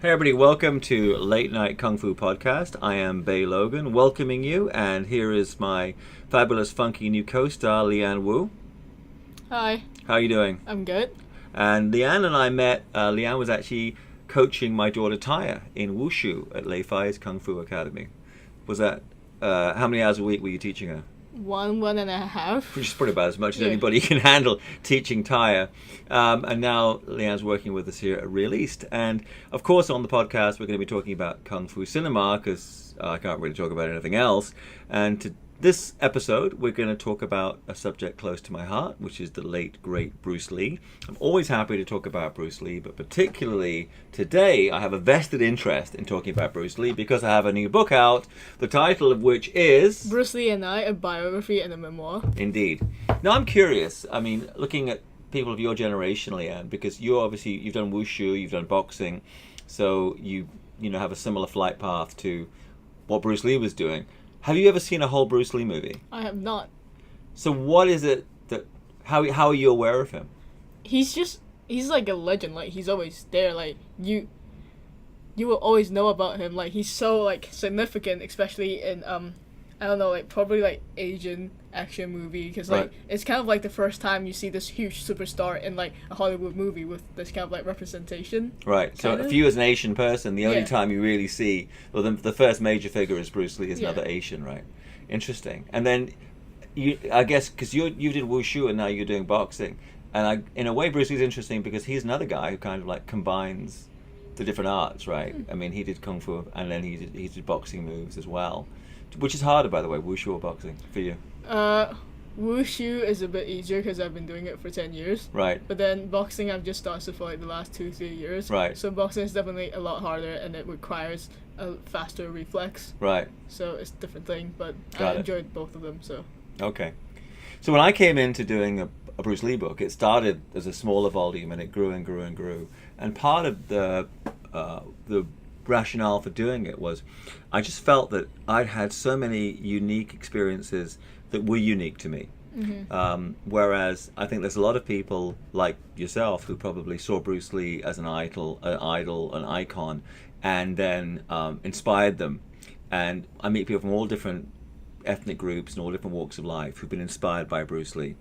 Hey everybody, welcome to Late Night Kung Fu Podcast. I am Bei Logan, welcoming you, and here is my fabulous, funky new co-star, Leanne Wu. Hi, How are you doing? I'm good. And Leanne and I met. Leanne was actually coaching my daughter Taya in Wushu at Lei Fai's Kung Fu Academy. Was that how many hours a week were you teaching her? One and a half. Which is probably about as much as Yeah. anybody can handle teaching Taya. And now Leanne's working with us here at Real East. And of course, on the podcast, we're going to be talking about Kung Fu cinema because I can't really talk about anything else. And to this episode, we're going to talk about a subject close to my heart, which is the late, great Bruce Lee. I'm always happy to talk about Bruce Lee, but particularly today, I have a vested interest in talking about Bruce Lee because I have a new book out, the title of which is... Bruce Lee and I, a biography and a memoir. Indeed. Now, I'm curious, looking at people of your generation, Leanne, because you've done wushu, you've done boxing, so you have a similar flight path to what Bruce Lee was doing. Have you ever seen a whole Bruce Lee movie? I have not. So what is it that, how are you aware of him? He's like a legend. Like, he's always there. Like, you will always know about him. Like, he's so, like, significant, especially in, I don't know, like, probably, like, Asian action movie. Because, like, Right. it's kind of like the first time you see this huge superstar in, like, a Hollywood movie with this kind of, like, representation. Right, so Kinda. if you as an Asian person, the only Yeah. time you really see, well, the first major figure is Bruce Lee, is Yeah. another Asian, right? Interesting. And then, I guess, because you did wushu and now you're doing boxing, and in a way, Bruce Lee's interesting because he's another guy who kind of like combines the different arts, right? I mean, he did kung fu and then he did boxing moves as well, which is harder, by the way, wushu or boxing for you, Wushu is a bit easier because I've been doing it for 10 years. right? But then boxing, I've just started for like the last 2-3 years. Right. So boxing is definitely a lot harder, and it requires a faster reflex. Right. So it's a different thing, but Got I it. enjoyed both of them. So Okay. So when I came into doing a Bruce Lee book, it started as a smaller volume and it grew and grew and grew. And part of the rationale for doing it was I just felt that I'd had so many unique experiences that were unique to me. Whereas I think there's a lot of people like yourself who probably saw Bruce Lee as an idol, an icon, and then inspired them. And I meet people from all different ethnic groups and all different walks of life who've been inspired by Bruce Lee.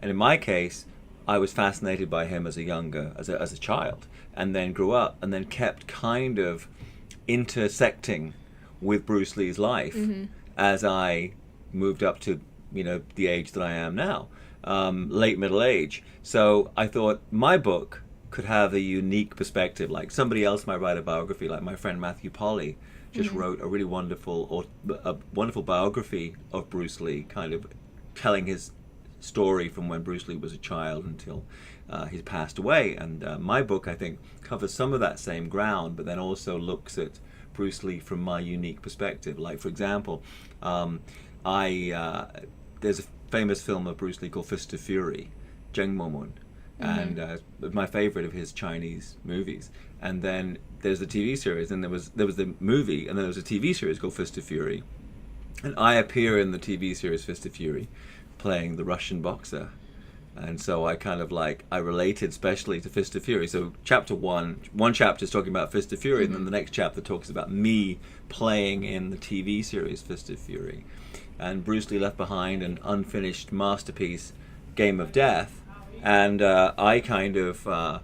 And in my case, I was fascinated by him as a child, and then grew up and then kept kind of intersecting with Bruce Lee's life as I moved up to the age that I am now, late middle age. So I thought my book could have a unique perspective. Like somebody else might write a biography, like my friend Matthew Polly just wrote a really wonderful biography of Bruce Lee, kind of telling his story from when Bruce Lee was a child until he's passed away. And my book, I think, covers some of that same ground, but then also looks at Bruce Lee from my unique perspective. Like, for example, there's a famous film of Bruce Lee called Fist of Fury, Zheng Momun, and my favorite of his Chinese movies. And then there's the TV series, and there was the movie, and then there was a TV series called Fist of Fury. And I appear in the TV series Fist of Fury, playing the Russian boxer. And so I kind of I related especially to Fist of Fury. So chapter one chapter is talking about Fist of Fury, and then the next chapter talks about me playing in the TV series Fist of Fury. And Bruce Lee left behind an unfinished masterpiece, Game of Death. And I kind of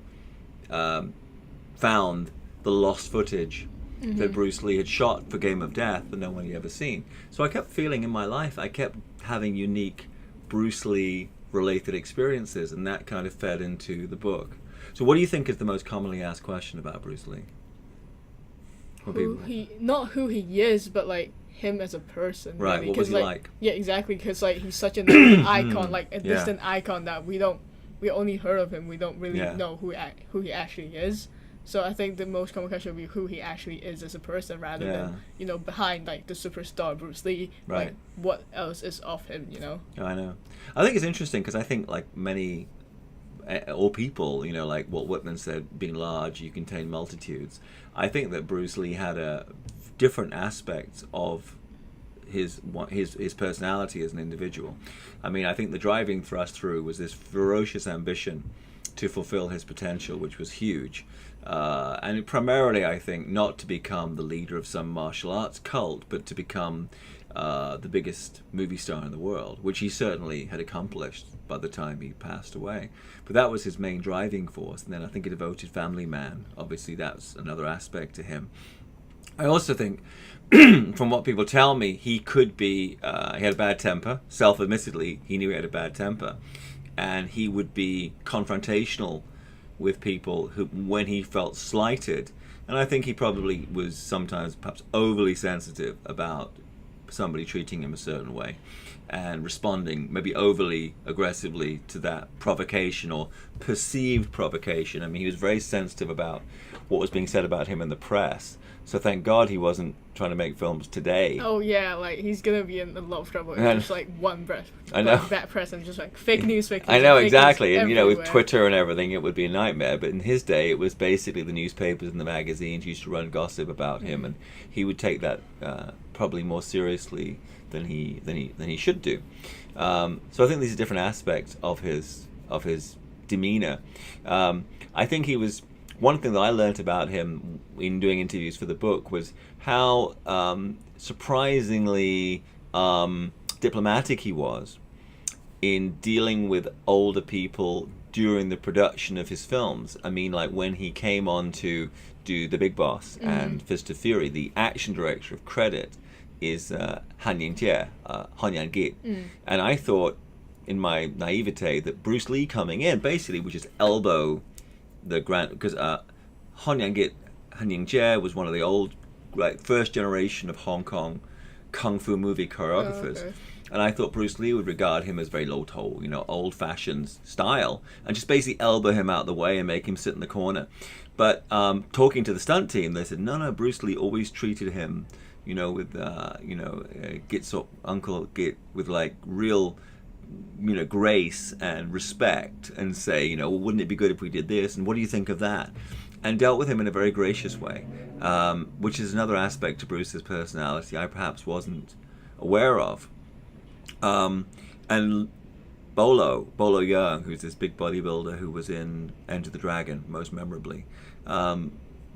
found the lost footage that Bruce Lee had shot for Game of Death that no one had ever seen. So I kept feeling in my life, I kept having unique Bruce Lee related experiences, and that kind of fed into the book. So what do you think is the most commonly asked question about Bruce Lee? Not who he is, but like him as a person. Right, really. what was 'Cause, he like? Yeah, exactly, because like he's such an icon, like a distant icon that we only heard of him. We don't really know who he actually is. So I think the most common question would be who he actually is as a person, rather than behind like the superstar Bruce Lee. Right. Like what else is of him? I know. I think it's interesting because I think like many, all people, like Walt Whitman said, being large, you contain multitudes. I think that Bruce Lee had a different aspects of his personality as an individual. I mean, I think the driving thrust through was this ferocious ambition to fulfill his potential, which was huge. And primarily, I think, not to become the leader of some martial arts cult, but to become the biggest movie star in the world, which he certainly had accomplished by the time he passed away. But that was his main driving force. And then I think a devoted family man. Obviously, that's another aspect to him. I also think, from what people tell me, he could be, he had a bad temper. Self-admittedly, he knew he had a bad temper. And he would be confrontational with people who, when he felt slighted. And I think he probably was sometimes perhaps overly sensitive about somebody treating him a certain way and responding maybe overly aggressively to that provocation or perceived provocation. I mean, he was very sensitive about what was being said about him in the press. So thank God he wasn't trying to make films today. Oh yeah, like he's gonna be in a lot of trouble if just like one bad press and just like fake news. I know, exactly. And you know, with Twitter and everything, it would be a nightmare. But in his day, it was basically the newspapers and the magazines used to run gossip about him, and he would take that probably more seriously than he should do. So I think these are different aspects of his demeanor. I think he was. One thing that I learned about him in doing interviews for the book was how surprisingly diplomatic he was in dealing with older people during the production of his films. I mean, like when he came on to do The Big Boss and Fist of Fury, the action director of credit is Han Ying-jie, Han Yan-git. And I thought, in my naivete, that Bruce Lee coming in basically would just elbow the grand, because Han Ying-jie was one of the old, like, first generation of Hong Kong kung fu movie choreographers. Oh, okay. And I thought Bruce Lee would regard him as very low-toll, you know, old-fashioned style, and just basically elbow him out of the way and make him sit in the corner. But talking to the stunt team, they said, no, Bruce Lee always treated him, you know, with, Git's Uncle Git, with, like, real, you know, grace and respect, and say, you know, well, wouldn't it be good if we did this, and what do you think of that? And dealt with him in a very gracious way, which is another aspect to Bruce's personality I perhaps wasn't aware of. And Bolo Yeung, who's this big bodybuilder who was in Enter the Dragon most memorably,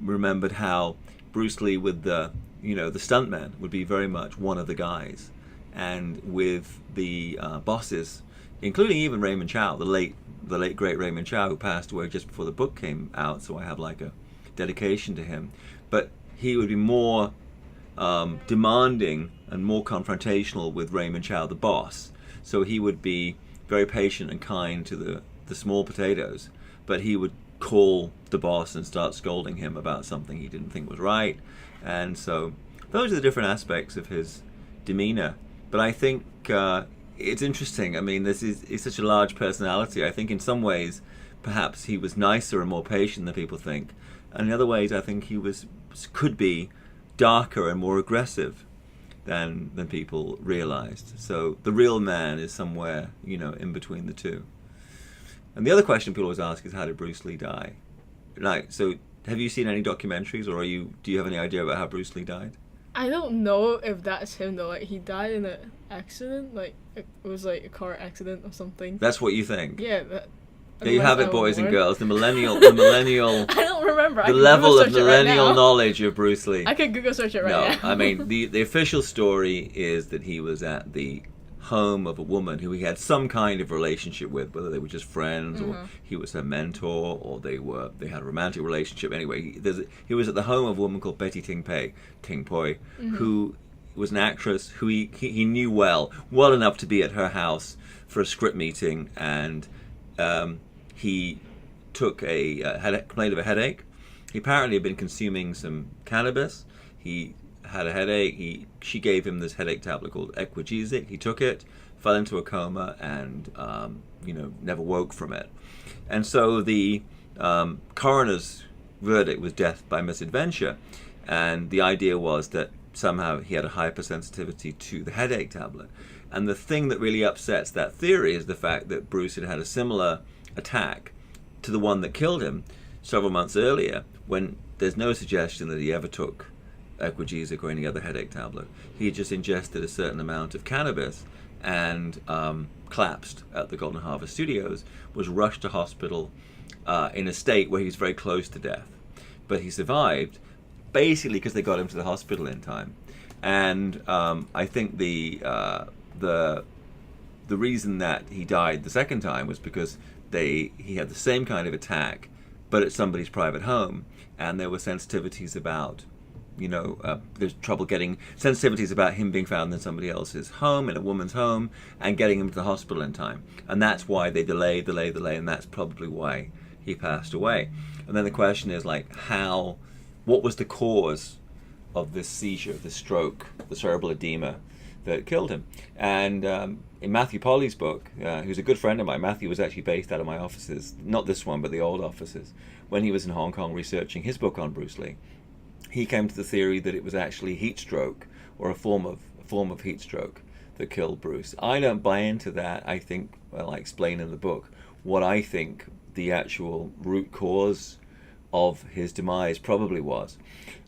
remembered how Bruce Lee with the stuntmen would be very much one of the guys, and with the bosses, including even Raymond Chow, the late great Raymond Chow, who passed away just before the book came out, so I have like a dedication to him. But he would be more demanding and more confrontational with Raymond Chow, the boss. So he would be very patient and kind to the small potatoes, but he would call the boss and start scolding him about something he didn't think was right. And so those are the different aspects of his demeanor. But I think it's interesting. I mean, he's such a large personality. I think in some ways, perhaps he was nicer and more patient than people think. And in other ways, I think he could be darker and more aggressive than people realized. So the real man is somewhere, you know, in between the two. And the other question people always ask is, how did Bruce Lee die? Like, so have you seen any documentaries, or do you have any idea about how Bruce Lee died? I don't know if that's him though. Like, he died in an accident. Like, it was like a car accident or something. That's what you think? Yeah. There you have it, boys and girls. The millennial. I don't remember. The level of millennial knowledge of Bruce Lee. I could Google search it right now. I mean, the official story is that he was at the home of a woman who he had some kind of relationship with, whether they were just friends or he was her mentor, or they had a romantic relationship. Anyway, he was at the home of a woman called Betty Ting Poi, who was an actress who he knew well enough to be at her house for a script meeting, and he took complained of a headache. He apparently had been consuming some cannabis. He had a headache. She gave him this headache tablet called Equagesic. He took it, fell into a coma, and never woke from it. And so the coroner's verdict was death by misadventure, and the idea was that somehow he had a hypersensitivity to the headache tablet. And the thing that really upsets that theory is the fact that Bruce had had a similar attack to the one that killed him several months earlier, when there's no suggestion that he ever took Equagesic or any other headache tablet. He just ingested a certain amount of cannabis and collapsed at the Golden Harvest Studios, was rushed to hospital, in a state where he was very close to death. But he survived, basically because they got him to the hospital in time. And I think the reason that he died the second time was because he had the same kind of attack, but at somebody's private home, and there were sensitivities about, there's trouble getting sensitivities about him being found in somebody else's home, in a woman's home, and getting him to the hospital in time. And that's why they delay, and that's probably why he passed away. And then the question is, like, what was the cause of this seizure, this stroke, the cerebral edema that killed him? And in Matthew Polly's book, who's a good friend of mine, Matthew was actually based out of my offices, not this one, but the old offices, when he was in Hong Kong researching his book on Bruce Lee. He came to the theory that it was actually heat stroke, or a form of heat stroke, that killed Bruce. I don't buy into that. I think, well, I explain in the book what I think the actual root cause of his demise probably was.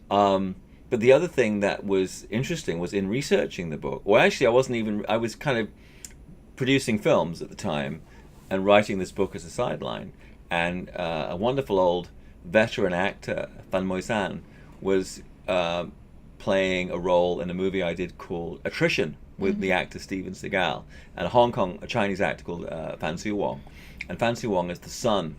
But the other thing that was interesting was in researching the book, or actually I was kind of producing films at the time and writing this book as a sideline. And a wonderful old veteran actor, Fan Moi San, was playing a role in a movie I did called Attrition with the actor Steven Seagal, and a Chinese actor called Fan Su Wong. And Fan Su Wong is the son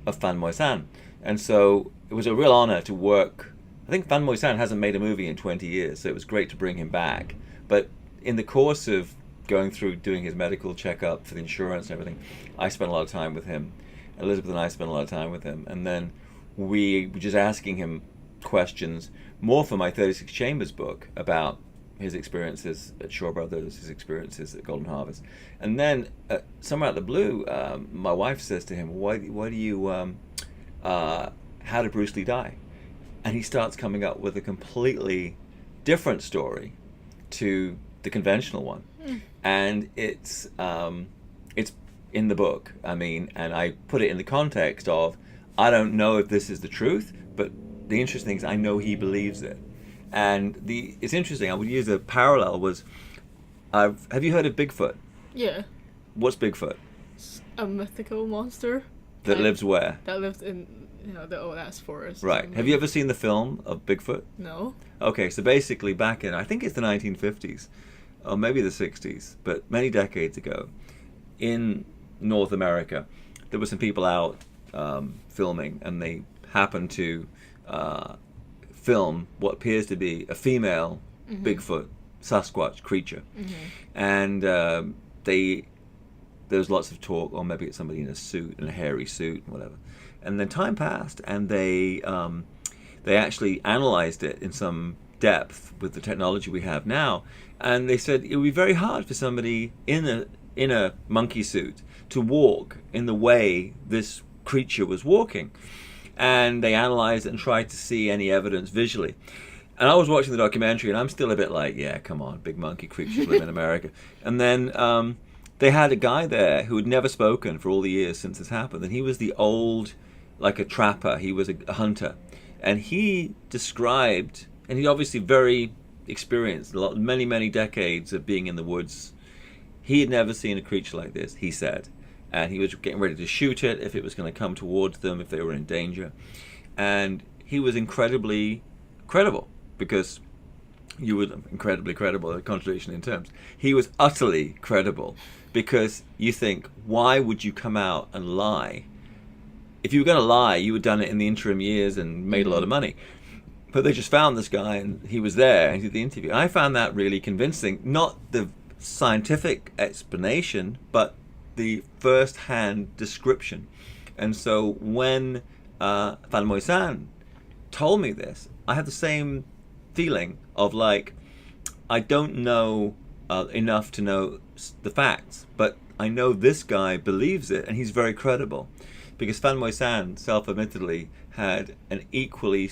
of Fan Moi San. And so it was a real honor to work. I think Fan Moi San hasn't made a movie in 20 years, so it was great to bring him back. But in the course of going through doing his medical checkup for the insurance and everything, I spent a lot of time with him. Elizabeth and I spent a lot of time with him. And then we were just asking him questions, more for my 36 Chambers book, about his experiences at Shaw Brothers, his experiences at Golden Harvest. And then somewhere out of the blue, my wife says to him, why do you, how did Bruce Lee die? And he starts coming up with a completely different story to the conventional one. And it's in the book, and I put it in the context of, I don't know if this is the truth, but the interesting thing is I know he believes it. And it's interesting, I would use a parallel was, have you heard of Bigfoot? Yeah. What's Bigfoot? It's a mythical monster. That lives where? That lives in the old ass forest. Right. Have you ever seen the film of Bigfoot? No. Okay, so basically back in, I think it's the 1950s, or maybe the 60s, but many decades ago, in North America, there were some people out filming, and they happened to film what appears to be a female Bigfoot Sasquatch creature. And there was lots of talk, or maybe it's somebody in a suit, in a hairy suit, whatever. And then time passed, and they actually analyzed it in some depth with the technology we have now, and they said it would be very hard for somebody in a monkey suit to walk in the way this creature was walking. And they analyzed it and tried to see any evidence visually. And I was watching the documentary, and I'm still a bit like, yeah, come on, big monkey creatures live in America. And then they had a guy there who had never spoken for all the years since this happened, and he was the old, like a trapper, he was a hunter. And he described, and he's obviously very experienced, many decades of being in the woods. He had never seen a creature like this, he said. And he was getting ready to shoot it if it was going to come towards them, if they were in danger. And he was incredibly credible, because you were incredibly credible, a contradiction in terms. He was utterly credible, because you think, why would you come out and lie? If you were going to lie, you had done it in the interim years and made a lot of money. But they just found this guy, and he was there, and he did the interview. I found that really convincing, not the scientific explanation, but the first-hand description. And so when Fan Moi San told me this, I had the same feeling of like, I don't know enough to know the facts, but I know this guy believes it, and he's very credible. Because Fan Moi San, self-admittedly, had an equally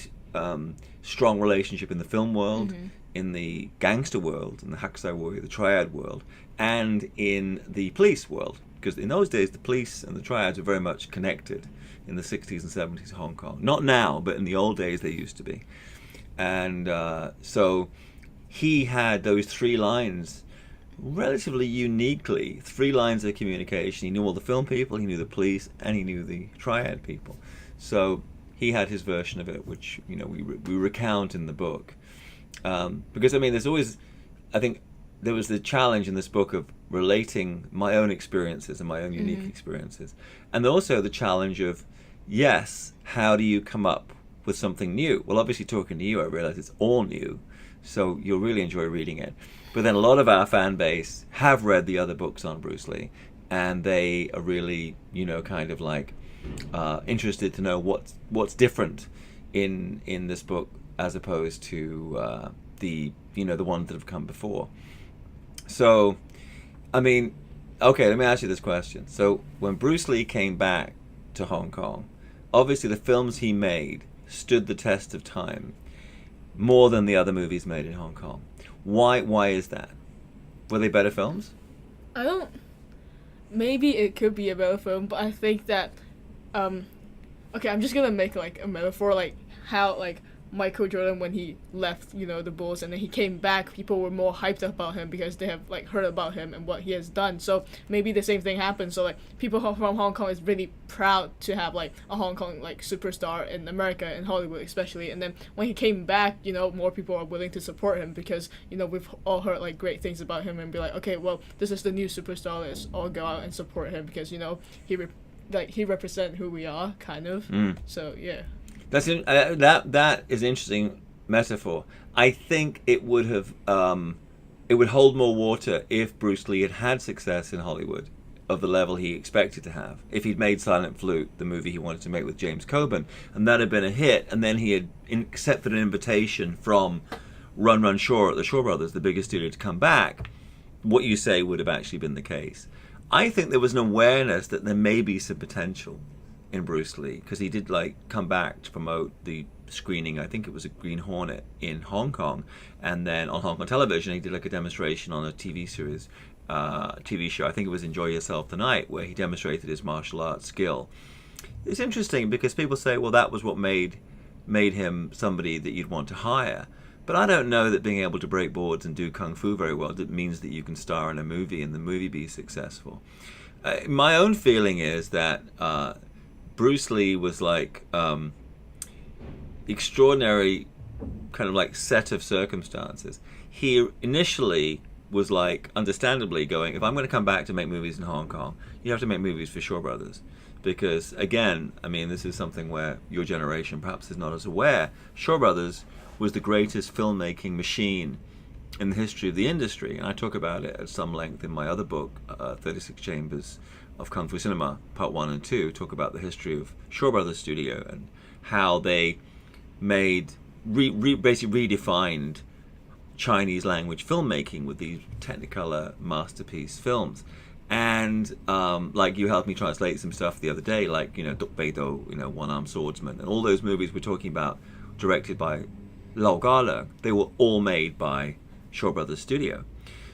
strong relationship in the film world, in the gangster world, in the Hakusai Warrior, the Triad world, and in the police world. Because in those days, the police and the triads were very much connected in the 60s and 70s Hong Kong. Not now, but in the old days they used to be. And so he had those three lines relatively uniquely 3 lines of communication. He knew all the film people, he knew the police, and he knew the triad people. So he had his version of it, which we recount in the book. Because I mean, there's always, I think, there was the challenge in this book of relating my own experiences and my own unique experiences, and also the challenge of, yes, how do you come up with something new? Well, obviously, talking to you, I realize it's all new, so you'll really enjoy reading it. But then a lot of our fan base have read the other books on Bruce Lee, and they are really, kind of like interested to know what's different in this book as opposed to the ones that have come before. So, I mean, okay, let me ask you this question. So, when Bruce Lee came back to Hong Kong, obviously the films he made stood the test of time more than the other movies made in Hong Kong. Why is that? Were they better films? Maybe it could be a better film, but I think that, okay, I'm just gonna make like a metaphor, like how like Michael Jordan, when he left, the Bulls, and then he came back, people were more hyped about him because they have like heard about him and what he has done. So maybe the same thing happens. So like people from Hong Kong is really proud to have like a Hong Kong like superstar in America, in Hollywood especially. And then when he came back, more people are willing to support him because we've all heard like great things about him and be like, okay, well, this is the new superstar. Let's all go out and support him because he represents who we are, kind of. So yeah. That is an interesting metaphor. I think it would have it would hold more water if Bruce Lee had success in Hollywood of the level he expected to have. If he'd made Silent Flute, the movie he wanted to make with James Coburn, and that had been a hit, and then he had accepted an invitation from Run Run Shaw at the Shaw Brothers, the biggest studio, to come back, what you say would have actually been the case. I think there was an awareness that there may be some potential in Bruce Lee, because he did come back to promote the screening, I think it was a Green Hornet in Hong Kong, and then on Hong Kong television he did a demonstration on a TV series, TV show, I think it was Enjoy Yourself Tonight, where he demonstrated his martial arts skill. It's interesting because people say, well, that was what made him somebody that you'd want to hire. But I don't know that being able to break boards and do kung fu very well means that you can star in a movie and the movie be successful. My own feeling is that Bruce Lee was extraordinary kind of set of circumstances. He initially was understandably going, if I'm going to come back to make movies in Hong Kong, you have to make movies for Shaw Brothers. Because again, I mean, this is something where your generation perhaps is not as aware. Shaw Brothers was the greatest filmmaking machine in the history of the industry. And I talk about it at some length in my other book, 36 Chambers of Kung Fu Cinema, Part 1 and 2, talk about the history of Shaw Brothers Studio and how they made, basically redefined Chinese language filmmaking with these Technicolor masterpiece films. And you helped me translate some stuff the other day, Duk Bei Do, One-Armed Swordsman, and all those movies we're talking about, directed by Lau Ga-le, they were all made by Shaw Brothers Studio.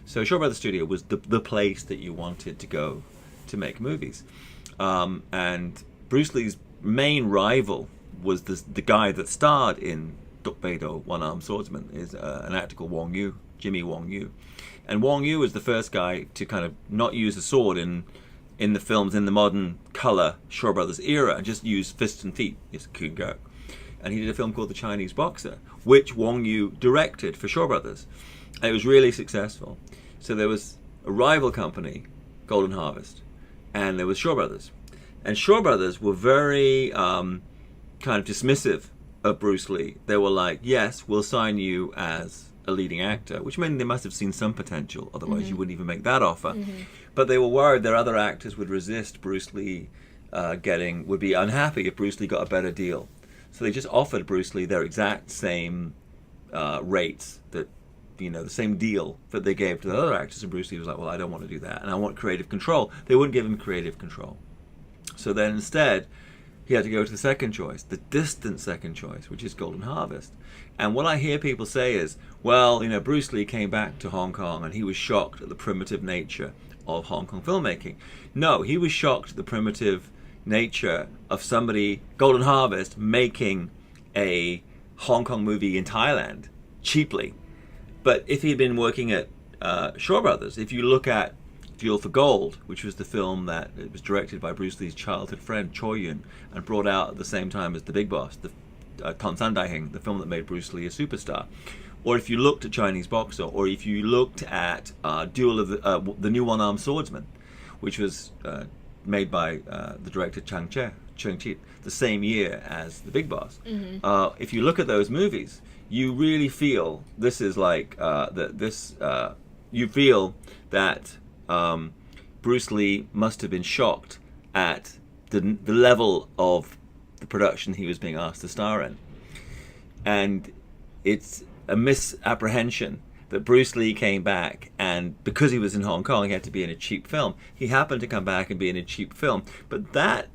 So Shaw Brothers Studio was the place that you wanted to go to make movies. And Bruce Lee's main rival was the guy that starred in Duk Bei Do, One-Armed Swordsman, is an actor called Wong Yu, Jimmy Wong Yu. And Wong Yu was the first guy to kind of not use a sword in the films in the modern color Shaw Brothers era, and just use fists and feet. It's Kung Go. And he did a film called The Chinese Boxer, which Wong Yu directed for Shaw Brothers. And it was really successful. So there was a rival company, Golden Harvest, and there was Shaw Brothers. And Shaw Brothers were very kind of dismissive of Bruce Lee. They were like, yes, we'll sign you as a leading actor, which meant they must have seen some potential, otherwise you wouldn't even make that offer. But they were worried that other actors would resist Bruce Lee would be unhappy if Bruce Lee got a better deal. So they just offered Bruce Lee their exact same rates, that the same deal that they gave to the other actors, and Bruce Lee was like, well, I don't want to do that, and I want creative control. They wouldn't give him creative control. So then instead, he had to go to the second choice, the distant second choice, which is Golden Harvest. And what I hear people say is, well, Bruce Lee came back to Hong Kong and he was shocked at the primitive nature of Hong Kong filmmaking. No, he was shocked at the primitive nature of somebody, Golden Harvest, making a Hong Kong movie in Thailand cheaply. But if he had been working at Shaw Brothers, if you look at Duel for Gold, which was the film that it was directed by Bruce Lee's childhood friend Choi Yun and brought out at the same time as The Big Boss, the Ton San Dai Hing, the film that made Bruce Lee a superstar. Or if you looked at Chinese Boxer, or if you looked at Duel of the New One-Armed Swordsman, which was made by the director Chang Chit, the same year as The Big Boss. Mm-hmm. If you look at those movies, you really feel this is like you feel that Bruce Lee must have been shocked at the level of the production he was being asked to star in. And it's a misapprehension that Bruce Lee came back, and because he was in Hong Kong, he had to be in a cheap film. He happened to come back and be in a cheap film. But that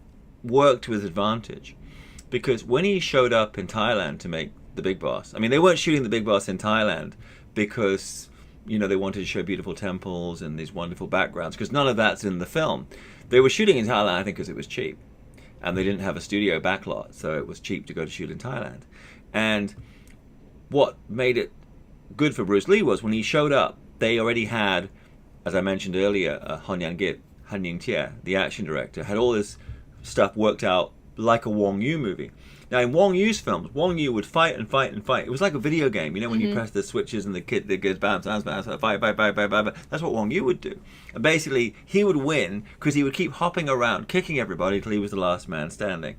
worked to his advantage, because when he showed up in Thailand to make The Big Boss, I mean, they weren't shooting The Big Boss in Thailand because, you know, they wanted to show beautiful temples and these wonderful backgrounds, because none of that's in the film. They were shooting in Thailand, I think, because it was cheap. And they didn't have a studio backlot, so it was cheap to go to shoot in Thailand. And what made it good for Bruce Lee was when he showed up, they already had, as I mentioned earlier, Han Ying-tie, the action director, had all this stuff worked out like a Wong Yu movie. Now, in Wong Yu's films, Wong Yu would fight and fight and fight. It was like a video game, you know, when you press the switches and the kid that goes bounce, bounce, bounce, fight. That's what Wong Yu would do. And basically, he would win because he would keep hopping around, kicking everybody till he was the last man standing.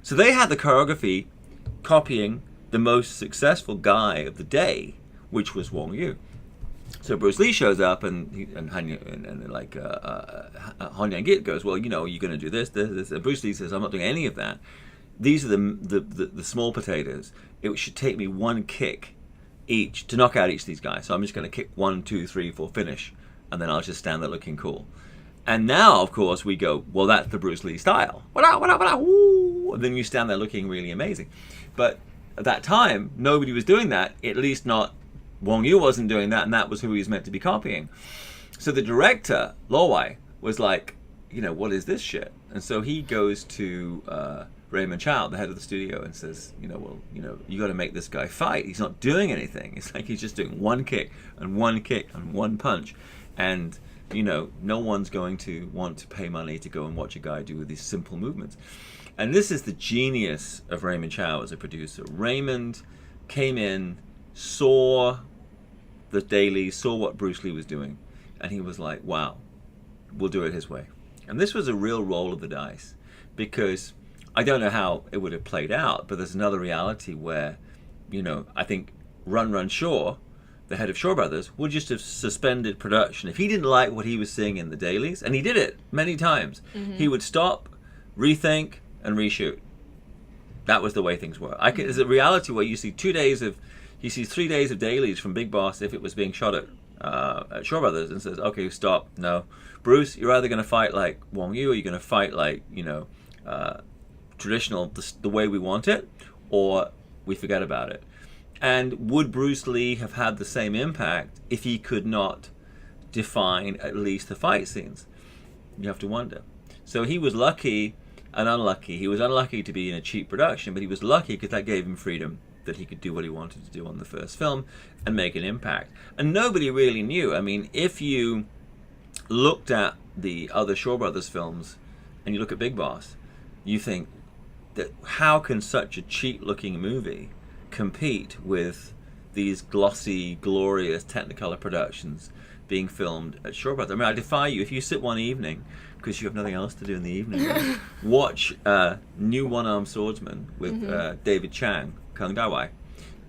So they had the choreography copying the most successful guy of the day, which was Wong Yu. So Bruce Lee shows up, and Han Yang goes, well, you know, you're going to do this. And Bruce Lee says, I'm not doing any of that. These are the small potatoes. It should take me one kick each to knock out each of these guys. So I'm just going to kick 1, 2, 3, 4, finish, and then I'll just stand there looking cool. And now, of course, we go, well, that's the Bruce Lee style. Woo! And then you stand there looking really amazing. But at that time, nobody was doing that, at least not Wong Yu wasn't doing that, and that was who he was meant to be copying. So the director, Lo Wai, was like, you know, what is this shit? And so he goes to Raymond Chow, the head of the studio, and says, you got to make this guy fight. He's not doing anything. It's like he's just doing one kick and one punch. And, you know, no one's going to want to pay money to go and watch a guy do these simple movements. And this is the genius of Raymond Chow as a producer. Raymond came in, saw the dailies, saw what Bruce Lee was doing, and he was like, wow, we'll do it his way. And this was a real roll of the dice, because I don't know how it would have played out, but there's another reality where, you know, I think Run Run Shaw, the head of Shaw Brothers, would just have suspended production. If he didn't like what he was seeing in the dailies, and he did it many times, he would stop, rethink, and reshoot. That was the way things were. There's a reality where you see 3 days of dailies from Big Boss if it was being shot at Shaw Brothers, and says, okay, stop, no. Bruce, you're either going to fight like Wong Yu, or you're going to fight like, you know, traditional, the way we want it, or we forget about it. And would Bruce Lee have had the same impact if he could not define at least the fight scenes? You have to wonder. So he was lucky and unlucky. He was unlucky to be in a cheap production, but he was lucky because that gave him freedom, that he could do what he wanted to do on the first film and make an impact. And nobody really knew. I mean, if you looked at the other Shaw Brothers films and you look at Big Boss, you think that how can such a cheap-looking movie compete with these glossy, glorious Technicolor productions being filmed at Shaw Brothers? I mean, I defy you, if you sit one evening, because you have nothing else to do in the evening, watch New One-Armed Swordsman with David Chang, Kung Da Wai,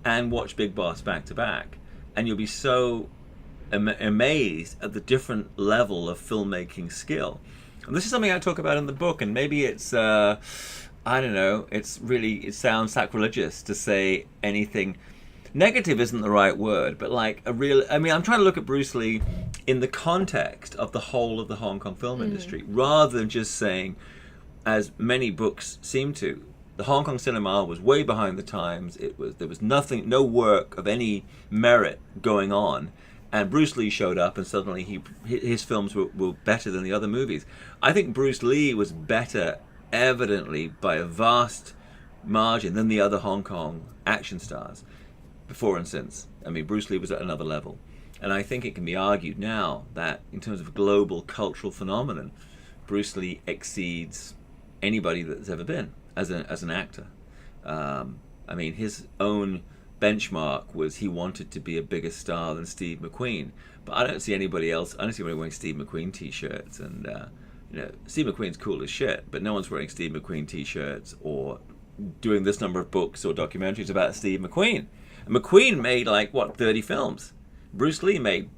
and watch Big Boss back to back, and you'll be so amazed at the different level of filmmaking skill. And this is something I talk about in the book, and maybe it's I don't know, it sounds sacrilegious to say anything negative, isn't the right word, but like I'm trying to look at Bruce Lee in the context of the whole of the Hong Kong film industry, rather than just saying, as many books seem to, the Hong Kong cinema was way behind the times. There was no work of any merit going on, and Bruce Lee showed up, and suddenly his films were better than the other movies. I think Bruce Lee was better, evidently, by a vast margin than the other Hong Kong action stars before and since. I mean, Bruce Lee was at another level. And I think it can be argued now that in terms of a global cultural phenomenon, Bruce Lee exceeds anybody that's ever been as an actor. I mean, his own benchmark was he wanted to be a bigger star than Steve McQueen. But I don't see anybody else. I don't see anybody wearing Steve McQueen T-shirts. And Steve McQueen's cool as shit, but no one's wearing Steve McQueen T-shirts or doing this number of books or documentaries about Steve McQueen. And McQueen made 30 films. Bruce Lee made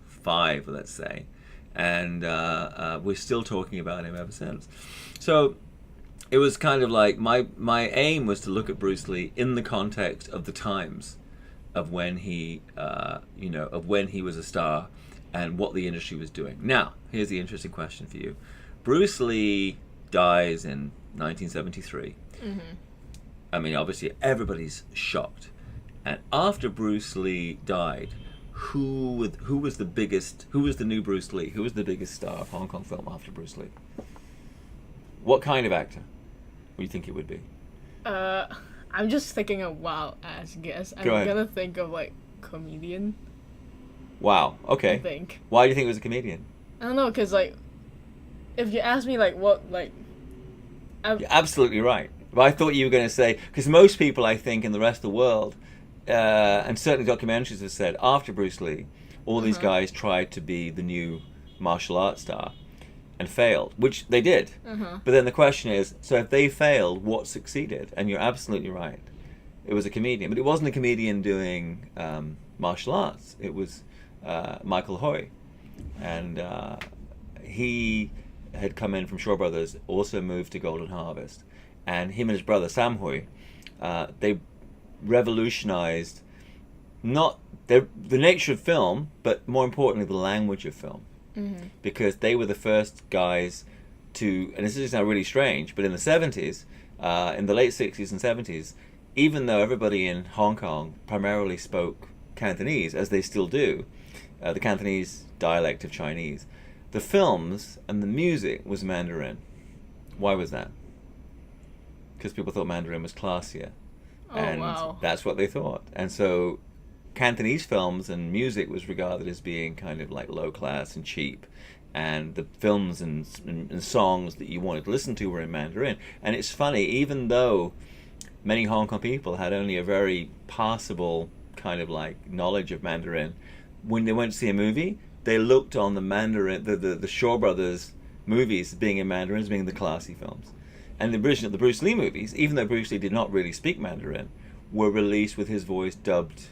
5, let's say, and we're still talking about him ever since. So it was kind of like my aim was to look at Bruce Lee in the context of the times of when he was a star and what the industry was doing. Now, here's the interesting question for you. Bruce Lee dies in 1973. Mm-hmm. I mean, obviously everybody's shocked. And after Bruce Lee died, who was the new Bruce Lee? Who was the biggest star of Hong Kong film after Bruce Lee? What kind of actor do you think it would be? I'm just thinking a wild ass guess. I'm gonna think of comedian. Wow. Okay. I think. Why do you think it was a comedian? I don't know, cause if you ask me You're absolutely right. But I thought you were going to say, because most people, I think, in the rest of the world, and certainly documentaries have said, after Bruce Lee, all these guys tried to be the new martial arts star and failed, which they did. But then the question is, so if they failed, what succeeded? And you're absolutely right. It was a comedian. But it wasn't a comedian doing martial arts. It was Michael Hui. And he had come in from Shaw Brothers, also moved to Golden Harvest. And him and his brother Sam Hui, they revolutionized not the nature of film, but more importantly the language of film, because they were the first guys to. And this is now really strange, but in the 70s, in the late 60s and 70s, even though everybody in Hong Kong primarily spoke Cantonese, as they still do, the Cantonese dialect of Chinese, the films and the music was Mandarin. Why was that? Because people thought Mandarin was classier. And that's what they thought. And so Cantonese films and music was regarded as being kind of low class and cheap. And the films and songs that you wanted to listen to were in Mandarin. And it's funny, even though many Hong Kong people had only a very passable kind of knowledge of Mandarin, when they went to see a movie, they looked on the Mandarin, the Shaw Brothers movies being in Mandarin as being the classy films. And the Bruce Lee movies, even though Bruce Lee did not really speak Mandarin, were released with his voice dubbed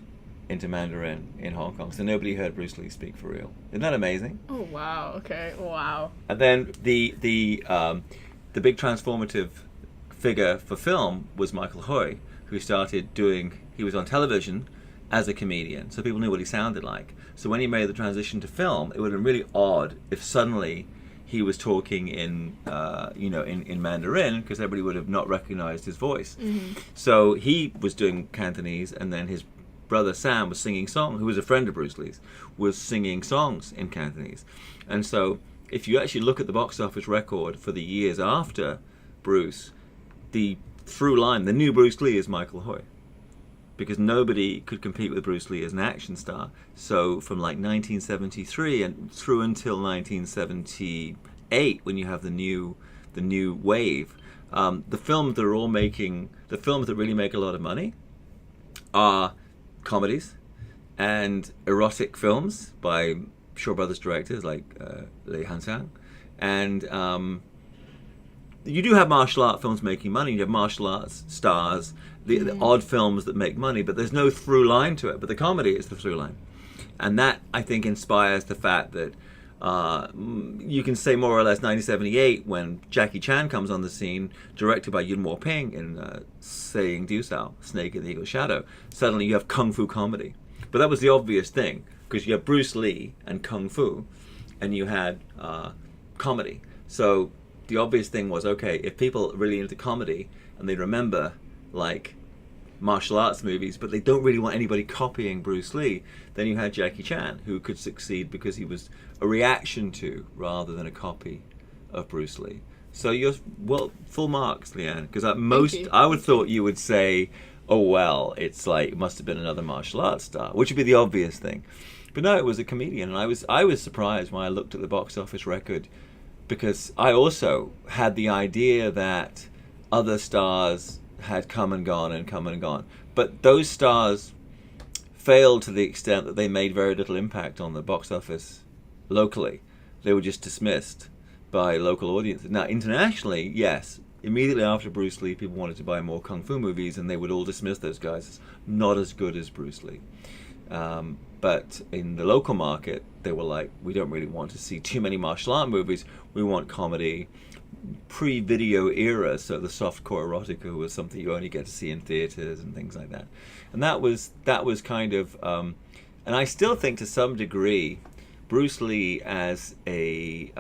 into Mandarin in Hong Kong. So nobody heard Bruce Lee speak for real. Isn't that amazing? Oh, wow. Okay. Wow. And then the big transformative figure for film was Michael Hui, who started he was on television as a comedian, so people knew what he sounded like. So when he made the transition to film, it would have been really odd if suddenly he was talking in Mandarin, because everybody would have not recognized his voice. So he was doing Cantonese, and then his brother Sam was singing songs, who was a friend of Bruce Lee's, was singing songs in Cantonese. And so if you actually look at the box office record for the years after Bruce, the through line, the new Bruce Lee is Michael Hui, because nobody could compete with Bruce Lee as an action star. So from 1973 and through until 1978, when you have the new wave, the films that really make a lot of money are comedies and erotic films by Shaw Brothers directors like Lee Han-sang. And you do have martial art films making money. You have martial arts stars, the odd films that make money, but there's no through line to it. But the comedy is the through line. And that, I think, inspires the fact that you can say more or less 1978, when Jackie Chan comes on the scene, directed by Yuen Woo-ping in Saying Du Sao, Snake in the Eagle's Shadow. Suddenly you have kung fu comedy. But that was the obvious thing, because you have Bruce Lee and kung fu, and you had comedy. So the obvious thing was, okay, if people are really into comedy and they remember martial arts movies, but they don't really want anybody copying Bruce Lee, then you had Jackie Chan, who could succeed because he was a reaction to rather than a copy of Bruce Lee. So you're full marks, Leanne, because I would thought you would say oh well, it's like it must have been another martial arts star, which would be the obvious thing. But no, it was a comedian, and I was surprised when I looked at the box office record, because I also had the idea that other stars had come and gone and come and gone, but those stars failed to the extent that they made very little impact on the box office locally. They were just dismissed by local audiences. Now, internationally, yes, immediately after Bruce Lee, people wanted to buy more kung fu movies, and they would all dismiss those guys as not as good as Bruce Lee. But in the local market, they were like, we don't really want to see too many martial art movies. We want comedy. Pre-video era, so the softcore erotica was something you only get to see in theaters and things like that. And that was kind of, and I still think to some degree, Bruce Lee as a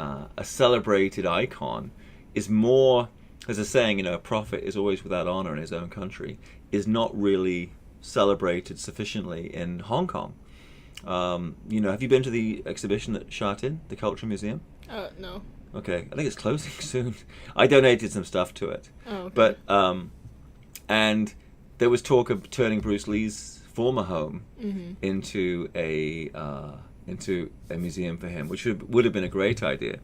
celebrated icon is more, as a saying, a prophet is always without honor in his own country, is not really celebrated sufficiently in Hong Kong. Have you been to the exhibition at Sha Tin, the Culture Museum? No. Okay, I think it's closing soon. I donated some stuff to it. Oh, okay. But and there was talk of turning Bruce Lee's former home into a museum for him, which would have been a great idea.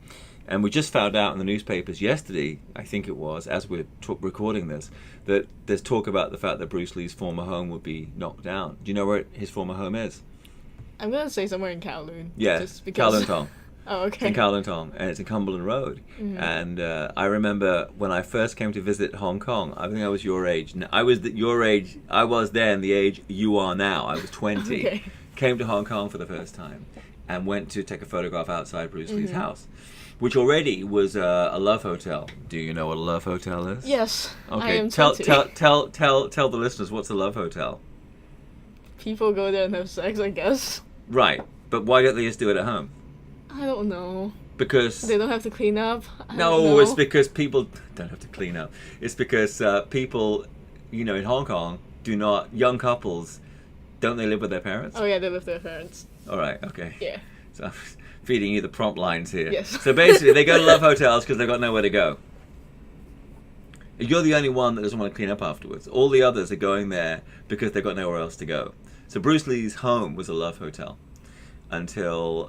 And we just found out in the newspapers yesterday, I think it was, as we're recording this, that there's talk about the fact that Bruce Lee's former home would be knocked down. Do you know where his former home is? I'm going to say somewhere in Kowloon. Yeah, Kowloon Tong. Oh, okay. It's in Kowloon Tong, and it's in Cumberland Road. And I remember when I first came to visit Hong Kong, I think I was your age. I was your age. I was then the age you are now. I was 20. Okay. Came to Hong Kong for the first time and went to take a photograph outside Bruce Lee's house, which already was a love hotel. Do you know what a love hotel is? Yes. Okay. I am tell 20. the listeners what's a love hotel. People go there and have sex, I guess. Right, but why don't they just do it at home? I don't know. Because they don't have to clean up. No, it's because people don't have to clean up. It's because people, in Hong Kong, young couples, don't they live with their parents? Oh yeah, they live with their parents. All right, okay. Yeah. So I'm feeding you the prompt lines here. Yes. So basically, they go to love hotels because they've got nowhere to go. You're the only one that doesn't want to clean up afterwards. All the others are going there because they've got nowhere else to go. So Bruce Lee's home was a love hotel. Until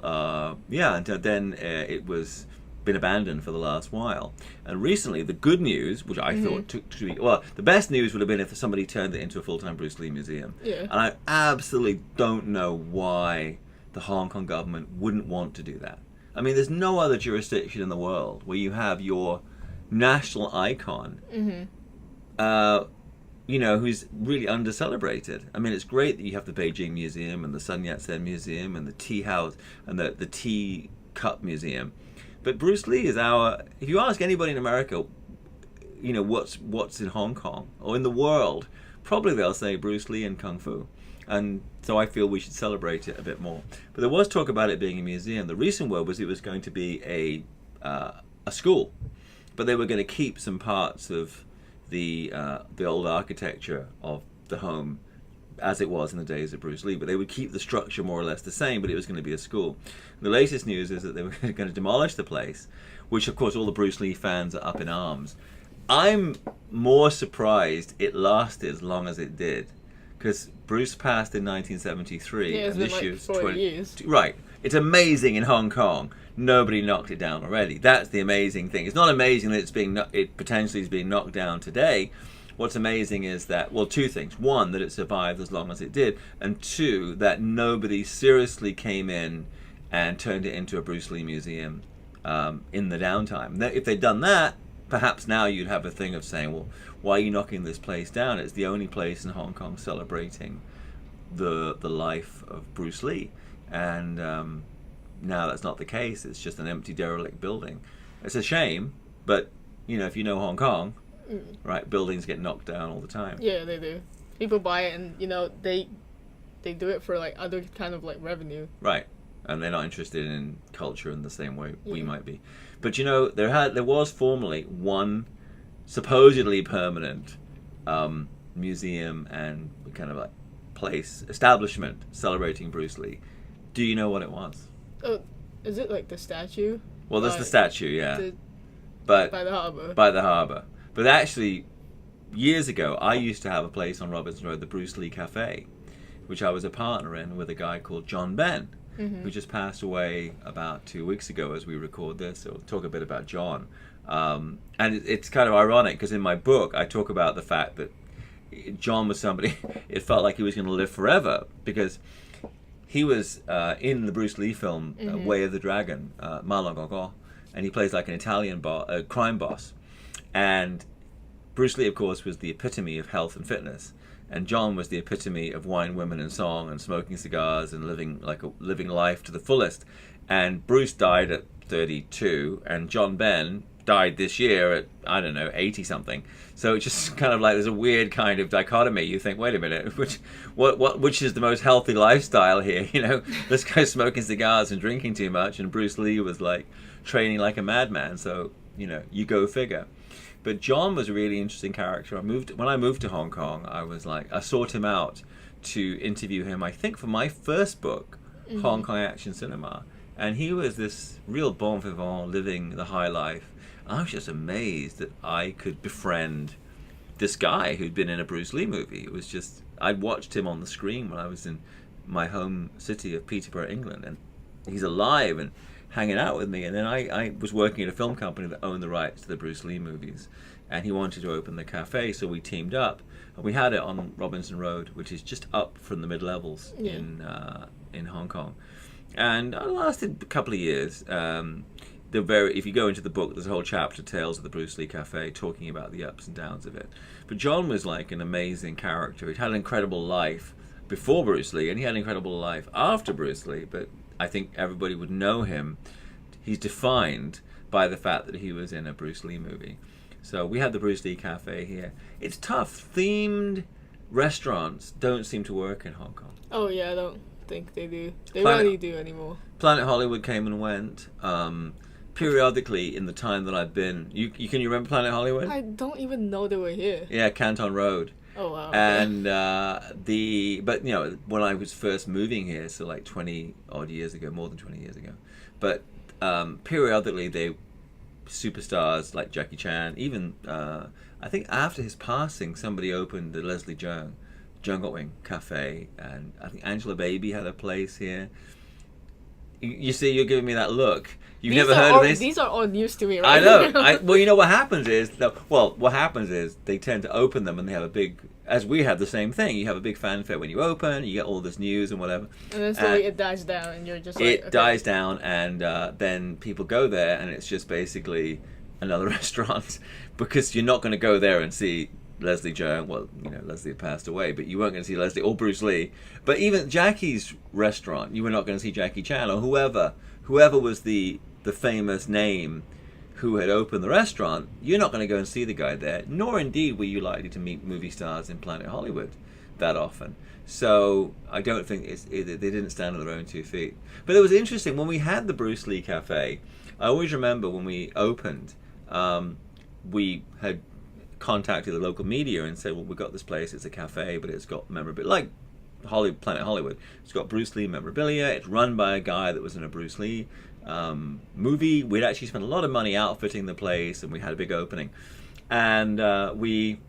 then it was been abandoned for the last while. And recently, the good news, which I thought took to be, well, the best news would have been if somebody turned it into a full-time Bruce Lee museum. Yeah. And I absolutely don't know why the Hong Kong government wouldn't want to do that. I mean, there's no other jurisdiction in the world where you have your national icon, who's really under-celebrated. I mean, it's great that you have the Beijing Museum and the Sun Yat-sen Museum and the Tea House and the Tea Cup Museum. But Bruce Lee is if you ask anybody in America, what's in Hong Kong or in the world, probably they'll say Bruce Lee and Kung Fu. And so I feel we should celebrate it a bit more. But there was talk about it being a museum. The recent word was it was going to be a school, but they were going to keep some parts of the old architecture of the home as it was in the days of Bruce Lee, but they would keep the structure more or less the same, but it was going to be a school. The latest news is that they were going to demolish the place, which of course all the Bruce Lee fans are up in arms. I'm more surprised it lasted as long as it did, because Bruce passed in 1973. Yeah, it's and been this like year's 40 years. Right. It's amazing in Hong Kong. Nobody knocked it down already. That's the amazing thing. It's not amazing that it potentially is being knocked down today. What's amazing is that, well, two things. One, that it survived as long as it did. And two, that nobody seriously came in and turned it into a Bruce Lee museum in the downtime. If they'd done that, perhaps now you'd have a thing of saying, well, why are you knocking this place down? It's the only place in Hong Kong celebrating the life of Bruce Lee. And now that's not the case. It's just an empty, derelict building. It's a shame, but if you know Hong Kong, right, buildings get knocked down all the time. Yeah, they do. People buy it, and they do it for like other kind of like revenue. Right, and they're not interested in culture in the same way we might be. But there was formerly one supposedly permanent museum and kind of like establishment celebrating Bruce Lee. Do you know what it was? Oh, is it like the statue? Well, there's the statue, yeah. But by the harbor. By the harbor. But actually, years ago, I used to have a place on Robinson Road, the Bruce Lee Cafe, which I was a partner in with a guy called John Ben, who just passed away about 2 weeks ago as we record this. So we'll talk a bit about John. And it's kind of ironic because in my book, I talk about the fact that John was somebody, it felt like he was going to live forever because he was in the Bruce Lee film Way of the Dragon, Marlon Gogo, and he plays like an Italian crime boss. And Bruce Lee, of course, was the epitome of health and fitness, and John was the epitome of wine, women, and song, and smoking cigars and living life to the fullest. And Bruce died at 32, and John Ben died this year at, I don't know, 80 something. So it's just kind of like there's a weird kind of dichotomy. You think, wait a minute, which is the most healthy lifestyle here? You know, this guy's smoking cigars and drinking too much, and Bruce Lee was like training like a madman. So, you know, you go figure. But John was a really interesting character. When I moved to Hong Kong, I sought him out to interview him, I think for my first book, Hong Kong Action Cinema. And he was this real bon vivant, living the high life. I was just amazed that I could befriend this guy who'd been in a Bruce Lee movie. It was just, I'd watched him on the screen when I was in my home city of Peterborough, England, and he's alive and hanging out with me. And then I was working at a film company that owned the rights to the Bruce Lee movies, and he wanted to open the cafe, so we teamed up, and we had it on Robinson Road, which is just up from the mid-levels in Hong Kong. And I lasted a couple of years. If you go into the book, there's a whole chapter, Tales of the Bruce Lee Cafe, talking about the ups and downs of it. But John was like an amazing character. He'd had an incredible life before Bruce Lee, and he had an incredible life after Bruce Lee, but I think everybody would know him. He's defined by the fact that he was in a Bruce Lee movie. So we had the Bruce Lee Cafe here. It's tough. Themed restaurants don't seem to work in Hong Kong. Oh yeah, I don't think they do. They rarely do anymore. Planet Hollywood came and went. Periodically in the time that I've been, can you remember Planet Hollywood? I don't even know they were here. Yeah, Canton Road. Oh wow. And but you know, when I was first moving here, so like 20 odd years ago, more than 20 years ago, but periodically they superstars like Jackie Chan, even I think after his passing, somebody opened the Leslie Cheung Wing Cafe, and I think Angela Baby had a place here. You see, you're giving me that look. You've never heard of this? These are all news to me, right? I know. Well, you know what happens is, they tend to open them and they have a big, as we have the same thing. You have a big fanfare when you open, you get all this news and whatever. And then slowly it dies down and you're just like, it dies down, and then people go there and it's just basically another restaurant, because you're not going to go there and see Leslie Cheung. Well, you know, Leslie had passed away, but you weren't going to see Leslie or Bruce Lee. But even Jackie's restaurant, you were not going to see Jackie Chan or whoever was the famous name who had opened the restaurant. You're not going to go and see the guy there, nor indeed were you likely to meet movie stars in Planet Hollywood that often. So I don't think they didn't stand on their own 2 feet. But it was interesting when we had the Bruce Lee Cafe. I always remember when we opened, we had contacted the local media and said, well, we've got this place, it's a cafe, but it's got memorabilia, like Planet Hollywood. It's got Bruce Lee memorabilia, it's run by a guy that was in a Bruce Lee movie. We'd actually spent a lot of money outfitting the place, and we had a big opening. And we,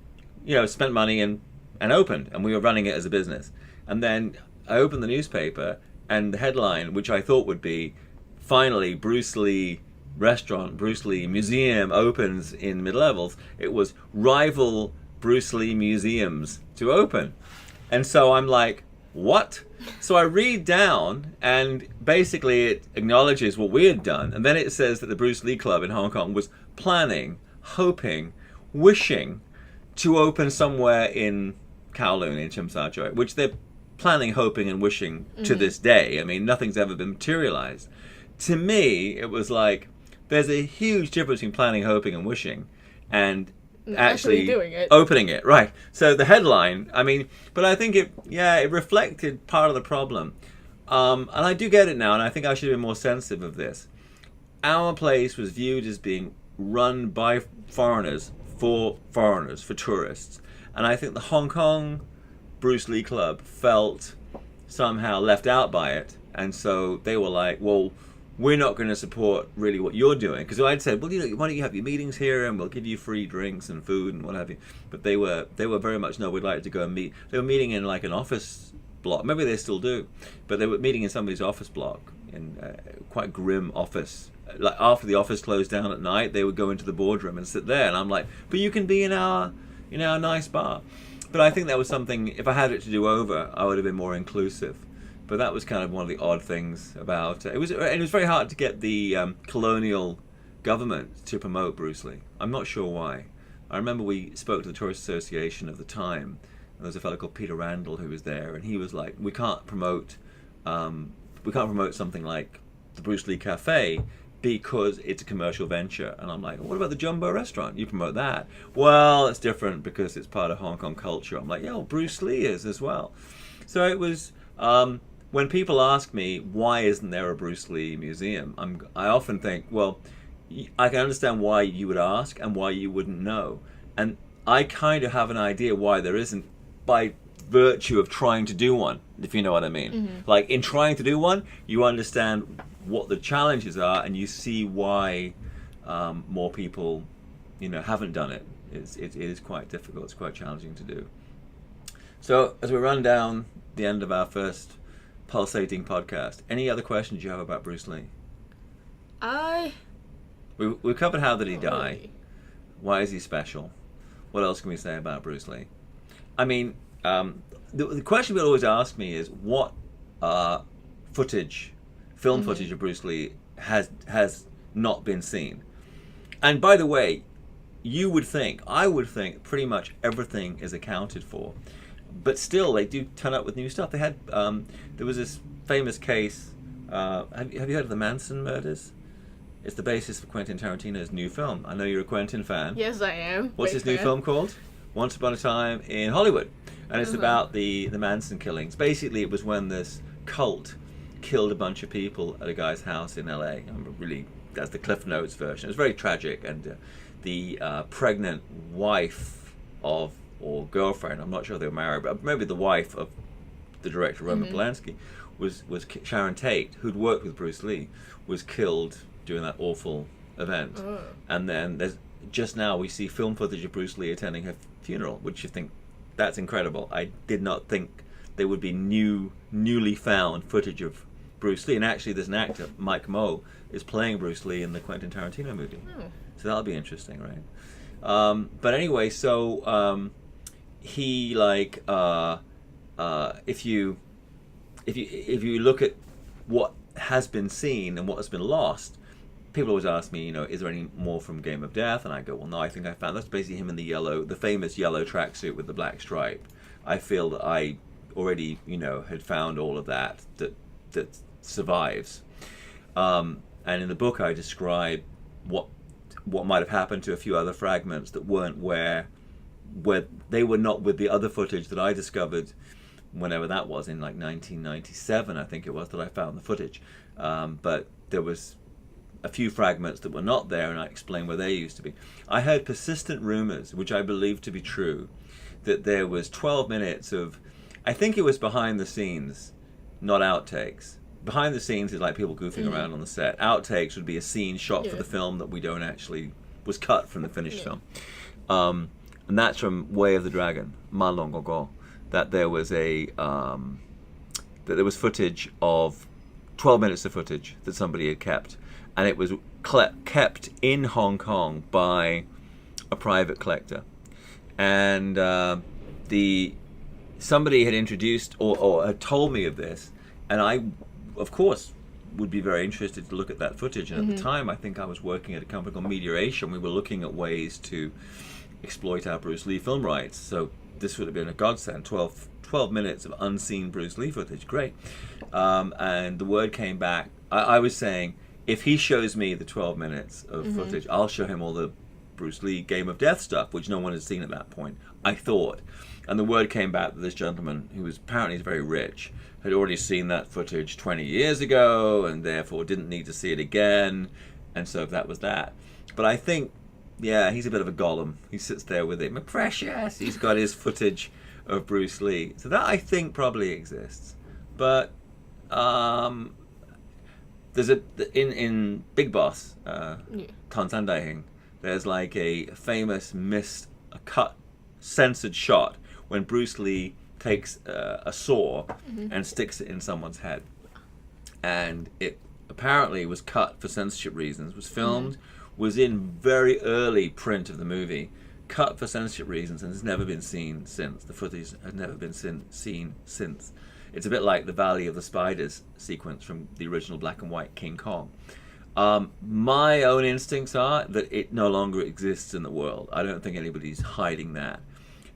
spent money and opened, and we were running it as a business. And then I opened the newspaper, and the headline, which I thought would be, finally, Bruce Lee restaurant, Bruce Lee museum opens in mid-levels. It was rival Bruce Lee museums to open. And so I'm like, what? So I read down, and basically it acknowledges what we had done. And then it says that the Bruce Lee Club in Hong Kong was planning, hoping, wishing to open somewhere in Kowloon, in Tsim Sha Tsui, which they're planning, hoping, and wishing to this day. I mean, nothing's ever been materialized. To me, it was like, there's a huge difference between planning, hoping, and wishing, and actually doing it. Opening it. Right. So the headline, but I think it reflected part of the problem. And I do get it now, and I think I should have been more sensitive of this. Our place was viewed as being run by foreigners, for tourists. And I think the Hong Kong Bruce Lee Club felt somehow left out by it. And so they were like, well, we're not going to support really what you're doing. Because I'd said, well, why don't you have your meetings here and we'll give you free drinks and food and what have you. But they were very much, no, we'd like to go and meet. They were meeting in like an office block. Maybe they still do. But they were meeting in somebody's office block, in quite grim office. Like after the office closed down at night, they would go into the boardroom and sit there. And I'm like, but you can be in our nice bar. But I think that was something, if I had it to do over, I would have been more inclusive. But that was kind of one of the odd things about it. It was very hard to get the colonial government to promote Bruce Lee. I'm not sure why. I remember we spoke to the Tourist Association of the time, and there was a fellow called Peter Randall who was there, and he was like, we can't promote something like the Bruce Lee Cafe because it's a commercial venture. And I'm like, what about the Jumbo restaurant? You promote that. Well, it's different because it's part of Hong Kong culture. I'm like, yeah, well, Bruce Lee is as well. So it was... when people ask me, why isn't there a Bruce Lee museum, I often think, well, I can understand why you would ask and why you wouldn't know. And I kind of have an idea why there isn't by virtue of trying to do one, if you know what I mean. Mm-hmm. Like, in trying to do one, you understand what the challenges are and you see why more people, haven't done it. It is quite difficult. It's quite challenging to do. So, as we run down the end of our first pulsating podcast, any other questions you have about Bruce Lee? We've covered how did he die. Really. Why is he special? What else can we say about Bruce Lee? I mean, the question people always ask me is what film footage of Bruce Lee has not been seen. And by the way, I would think pretty much everything is accounted for. But still, they do turn up with new stuff. They had there was this famous case. Have you heard of the Manson murders? It's the basis for Quentin Tarantino's new film. I know you're a Quentin fan. Yes, I am. What's his new film called? Once Upon a Time in Hollywood, and it's about the Manson killings. Basically, it was when this cult killed a bunch of people at a guy's house in L.A. That's the Cliff Notes version. It was very tragic, and the pregnant wife or girlfriend, I'm not sure they were married, but maybe the wife of the director Roman Polanski was Sharon Tate, who'd worked with Bruce Lee, was killed during that awful event. And then just now we see film footage of Bruce Lee attending her funeral, which you think, that's incredible. I did not think there would be newly found footage of Bruce Lee. And actually there's an actor, Mike Moe, is playing Bruce Lee in the Quentin Tarantino movie. So that'll be interesting, right? But anyway, so he if you look at what has been seen and what has been lost, people always ask me, is there any more from Game of Death? And I go, well, no, I think I found that's basically him in the famous yellow tracksuit with the black stripe. I feel that I already, had found all of that survives. And in the book, I describe what might have happened to a few other fragments that weren't where they were not with the other footage that I discovered whenever that was, in like 1997, I think it was, that I found the footage. But there was a few fragments that were not there, and I explained where they used to be. I heard persistent rumors, which I believe to be true, that there was 12 minutes of, I think it was behind the scenes, not outtakes. Behind the scenes is like people goofing around on the set. Outtakes would be a scene shot for the film that we don't actually, was cut from the finished film. And that's from Way of the Dragon, Ma Long Ago, that there was footage of 12 minutes of footage that somebody had kept, and it was kept in Hong Kong by a private collector, and somebody had introduced or had told me of this, and I, of course, would be very interested to look at that footage. And at the time, I think I was working at a company called Media Asia, and we were looking at ways to exploit our Bruce Lee film rights. So this would have been a godsend. 12 minutes of unseen Bruce Lee footage, great. And the word came back. I was saying, if he shows me the 12 minutes of footage, I'll show him all the Bruce Lee Game of Death stuff, which no one had seen at that point, I thought. And the word came back that this gentleman, who was apparently very rich, had already seen that footage 20 years ago and therefore didn't need to see it again. And so that was that. But I think, yeah, he's a bit of a golem. He sits there with it. My precious! He's got his footage of Bruce Lee. So that, I think, probably exists. But the there's in Big Boss, Tan San Dai Hing, there's like a famous cut censored shot when Bruce Lee takes a saw and sticks it in someone's head, and it apparently was cut for censorship reasons, was filmed, was in very early print of the movie, cut for censorship reasons, and has never been seen since. The footage has never been seen since. It's a bit like the Valley of the Spiders sequence from the original black and white King Kong. My own instincts are that it no longer exists in the world. I don't think anybody's hiding that.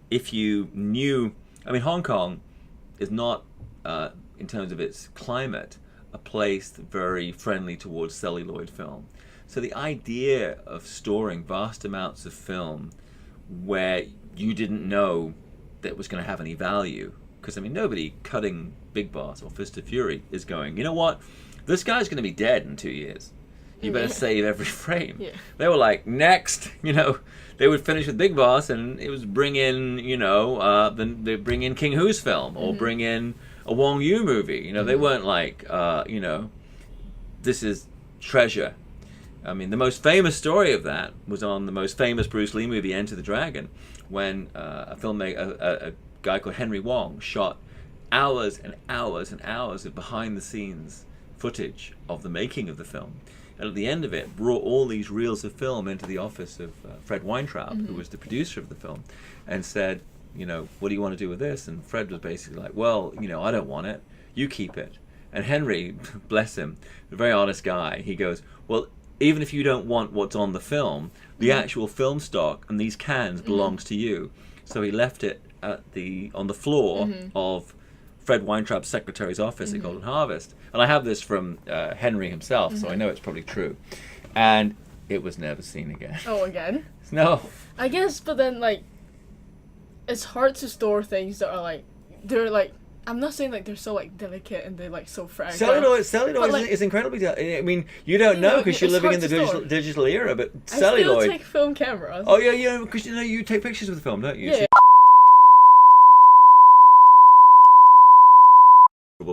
If you knew, I mean, Hong Kong is not, in terms of its climate, a place very friendly towards celluloid film. So the idea of storing vast amounts of film where you didn't know that it was going to have any value, because I mean, nobody cutting Big Boss or Fist of Fury is going, you know what, this guy's going to be dead in 2 years. You better save every frame. Yeah. They were like, next, you know, they would finish with Big Boss, and it was bring in, you know, then they bring in King Hu's film, or bring in a Wong Yu movie. You know, they weren't like, you know, this is treasure. I mean, the most famous story of that was on the most famous Bruce Lee movie, Enter the Dragon, when a filmmaker, a guy called Henry Wong, shot hours and hours and hours of behind-the-scenes footage of the making of the film. And at the end of it, brought all these reels of film into the office of Fred Weintraub, who was the producer of the film, and said, you know, what do you want to do with this? And Fred was basically like, well, you know, I don't want it. You keep it. And Henry, bless him, a very honest guy, he goes, well, even if you don't want what's on the film, the actual film stock and these cans belongs to you. So he left it on the floor of Fred Weintraub's secretary's office at Golden Harvest. And I have this from Henry himself, so I know it's probably true. And it was never seen again. Oh, again? No. I guess, but then, like, it's hard to store things that are, like, they're, like, I'm not saying, like, they're so, like, delicate and they're, like, so fragile. Celluloid like, is incredibly I mean, you don't know because you're living in the digital era, but celluloid... I still take film cameras. Oh, yeah, because, you know, you take pictures with film, don't you? Yeah.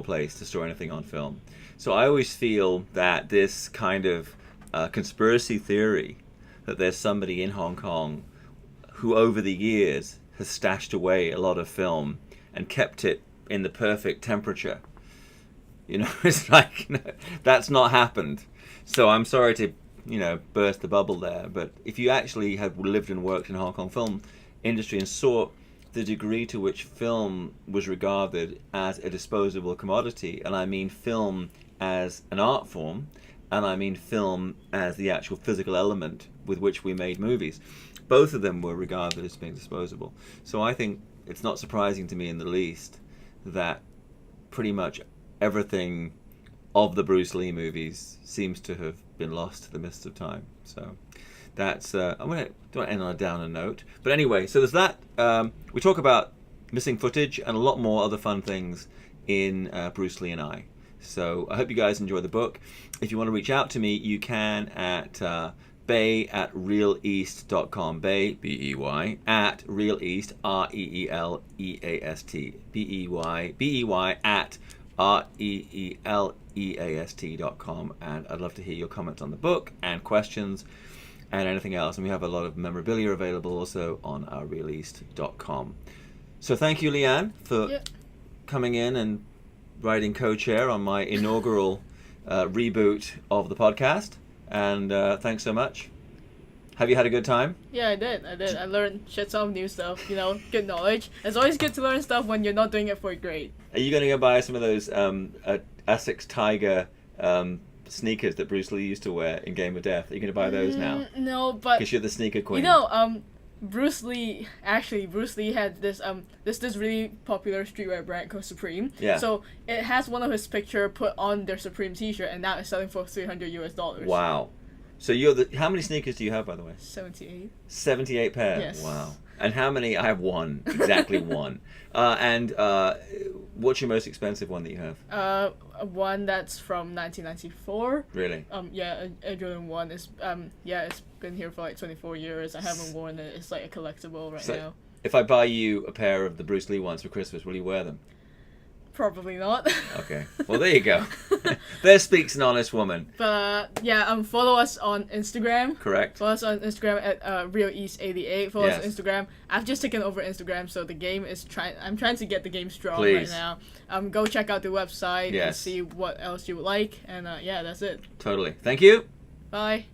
Place to store anything on film. So I always feel that this kind of conspiracy theory that there's somebody in Hong Kong who over the years has stashed away a lot of film and kept it in the perfect temperature. You know, it's like, no, that's not happened. So I'm sorry to, you know, burst the bubble there, but if you actually have lived and worked in the Hong Kong film industry and saw the degree to which film was regarded as a disposable commodity, and I mean film as an art form, and I mean film as the actual physical element with which we made movies. Both of them were regarded as being disposable. So I think it's not surprising to me in the least that pretty much everything of the Bruce Lee movies seems to have been lost to the mists of time. So that's don't want to end on a downer note, but anyway, so there's that. We talk about missing footage and a lot more other fun things in Bruce Lee and I. So I hope you guys enjoy the book. If you want to reach out to me, you can at bay@realeast.com. Bay, B-E-Y, at realeast, R-E-E-L-E-A-S-T, B-E-Y at REELEAST.com. And I'd love to hear your comments on the book and questions and anything else. And we have a lot of memorabilia available also on our realeast.com. So thank you, Leanne, for coming in and riding co-chair on my inaugural reboot of the podcast. And thanks so much. Have you had a good time? Yeah, I did. I learned shit some new stuff, you know, good knowledge. It's always good to learn stuff when you're not doing it for a grade. Are you going to go buy some of those Essex Tiger sneakers that Bruce Lee used to wear in Game of Death? Are you going to buy those now? No, but... Because you're the sneaker queen. You know, Bruce Lee had this really popular streetwear brand called Supreme. Yeah. So it has one of his picture put on their Supreme t-shirt, and now it's selling for $300. Wow. So how many sneakers do you have, by the way? 78. 78 pairs? Yes. Wow. And how many? I have one. Exactly one. And what's your most expensive one that you have? One that's from 1994. Really? Yeah, Air Jordan 1 is it's been here for like 24 years. I haven't worn it. It's like a collectible now. If I buy you a pair of the Bruce Lee ones for Christmas, will you wear them? Probably not. Okay. Well, there you go. There speaks an honest woman. But yeah, follow us on Instagram. Correct. Follow us on Instagram at RealEast88. Follow us on Yes. Instagram. I've just taken over Instagram, so the game is I'm trying to get the game strong Please. right now. Go check out the website and Yes. see what else you would like. And yeah, that's it. Totally. Thank you. Bye.